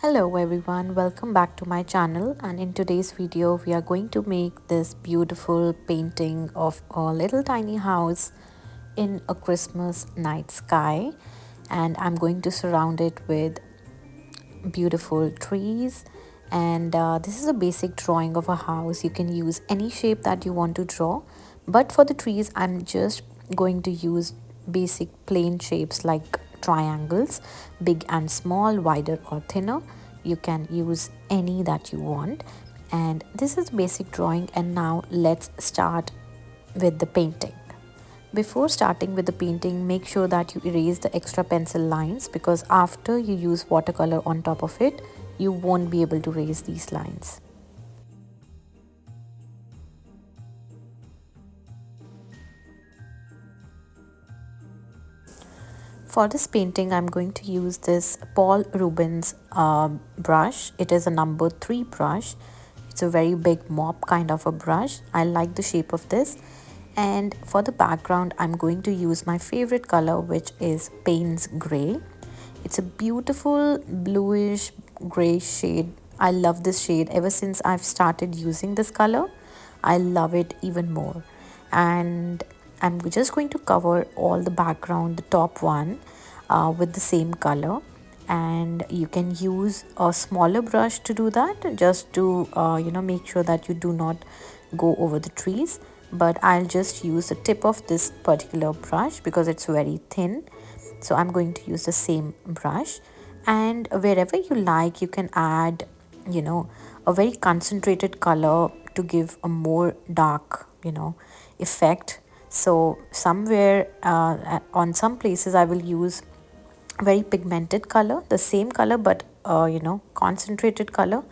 Hello everyone, welcome back to my channel, and in today's video we are going to make this beautiful painting of a little tiny house in a Christmas night sky, and I'm going to surround it with beautiful trees. And this is a basic drawing of a house. You can use any shape that you want to draw, but for the trees I'm just going to use basic plain shapes like triangles, big and small, wider or thinner. You can use any that you want. And this is basic drawing, and now let's start with the painting. Before starting with the painting, make sure that you erase the extra pencil lines, because after you use watercolor on top of it, you won't be able to erase these lines. For this painting, I'm going to use this Paul Rubens brush. It is a number 3 brush. It's a very big mop kind of a brush. I like the shape of this. And for the background, I'm going to use my favorite color, which is Payne's Gray. It's a beautiful bluish gray shade. I love this shade. Ever since I've started using this color, I love it even more. And I'm just going to cover all the background, the top one, with the same color. And you can use a smaller brush to do that, just to make sure that you do not go over the trees. But I'll just use the tip of this particular brush because it's very thin. So I'm going to use the same brush, and wherever you like you can add a very concentrated color to give a more dark effect. So somewhere on some places I will use very pigmented color, the same color but concentrated color,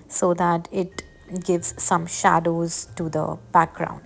so that it gives some shadows to the background.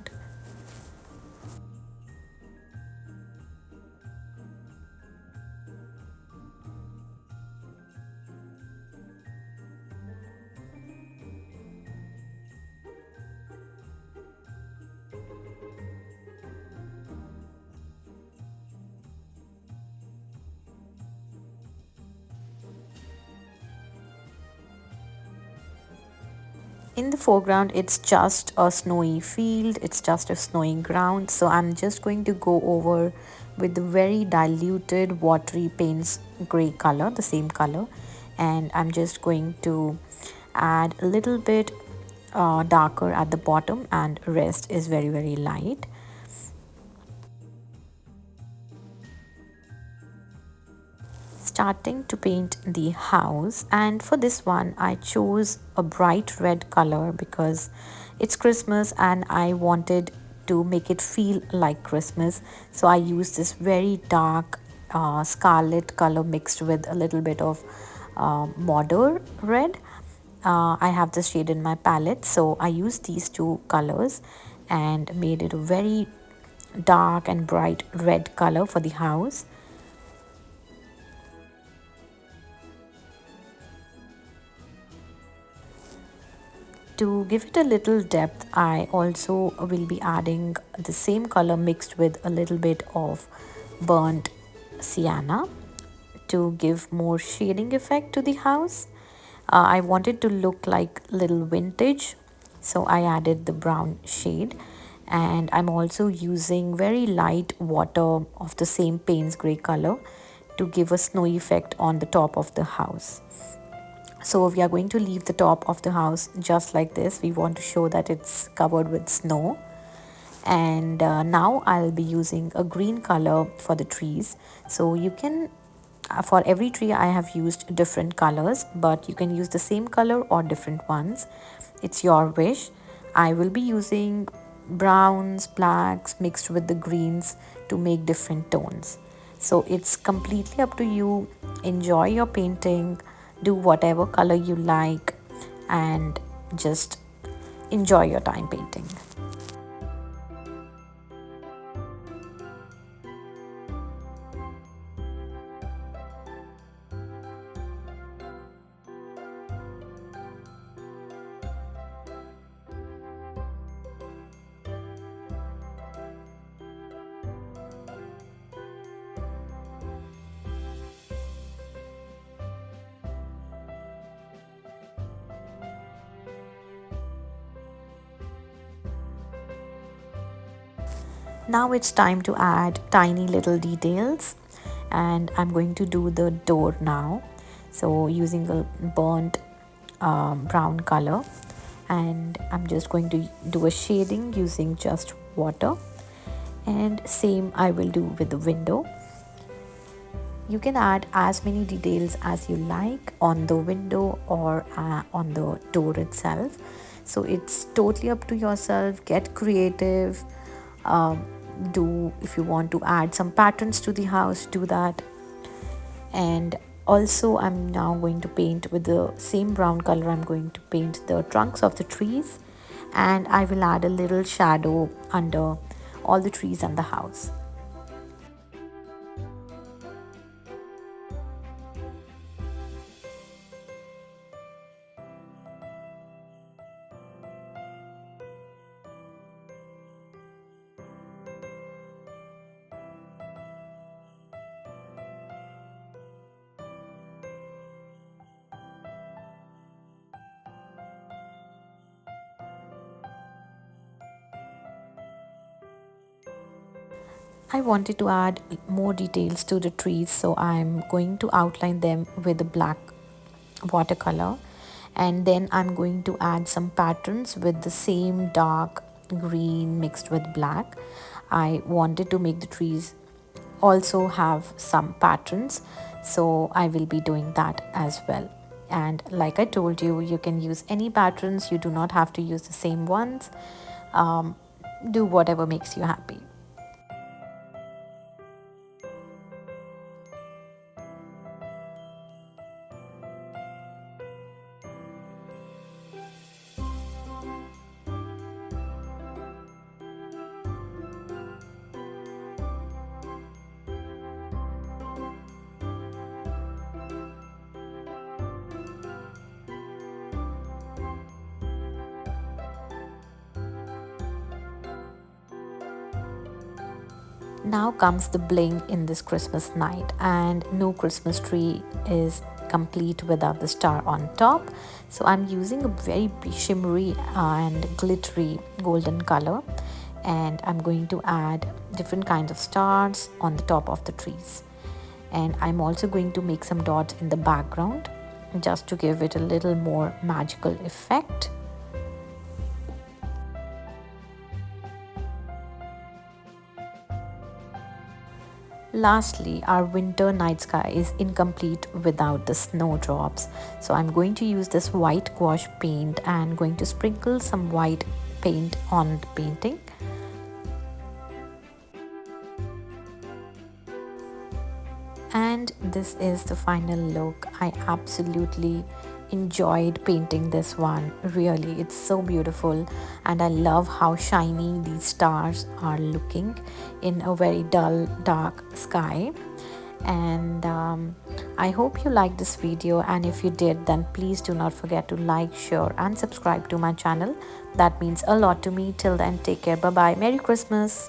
In the foreground, it's just a snowy field, it's just a snowy ground. So I'm just going to go over with the very diluted watery Payne's Gray color, the same color. And I'm just going to add a little bit darker at the bottom, and rest is very light. Starting to paint the house, and for this one I chose a bright red color because it's Christmas and I wanted to make it feel like Christmas. So I used this very dark scarlet color mixed with a little bit of Modder red. I have this shade in my palette, so I used these two colors and made it a very dark and bright red color for the house. To give it a little depth, I also will be adding the same color mixed with a little bit of burnt sienna to give more shading effect to the house. I wanted to look like little vintage, so I added the brown shade. And I'm also using very light water of the same Payne's Gray color to give a snowy effect on the top of the house. So we are going to leave the top of the house just like this. We want to show that it's covered with snow. And now I'll be using a green color for the trees. So you can, for every tree I have used different colors, but you can use the same color or different ones. It's your wish. I will be using browns, blacks mixed with the greens to make different tones. So it's completely up to you. Enjoy your painting, do whatever color you like, and just enjoy your time painting. Now it's time to add tiny little details, and I'm going to do the door now. So using a burnt brown color, and I'm just going to do a shading using just water, and same I will do with the window. You can add as many details as you like on the window or on the door itself. So it's totally up to yourself. Get creative. Do if you want to add some patterns to the house, do that. And also I'm now going to paint with the same brown color. I'm going to paint the trunks of the trees, and I will add a little shadow under all the trees and the house. I wanted to add more details to the trees, so I'm going to outline them with a black watercolor, and then I'm going to add some patterns with the same dark green mixed with black. I wanted to make the trees also have some patterns, so I will be doing that as well. And like I told you, you can use any patterns, you do not have to use the same ones. Do whatever makes you happy. Now comes the bling in this Christmas night, and no Christmas tree is complete without the star on top. So I'm using a very shimmery and glittery golden color, and I'm going to add different kinds of stars on the top of the trees. And I'm also going to make some dots in the background just to give it a little more magical effect. Lastly, our winter night sky is incomplete without the snowdrops. So I'm going to use this white gouache paint and going to sprinkle some white paint on the painting. And this is the final look. I absolutely enjoyed painting this one. Really, it's so beautiful, and I love how shiny these stars are looking in a very dull dark sky. And I hope you liked this video, and if you did, then please do not forget to like, share and subscribe to my channel. That means a lot to me. Till then, take care. Bye bye. Merry Christmas.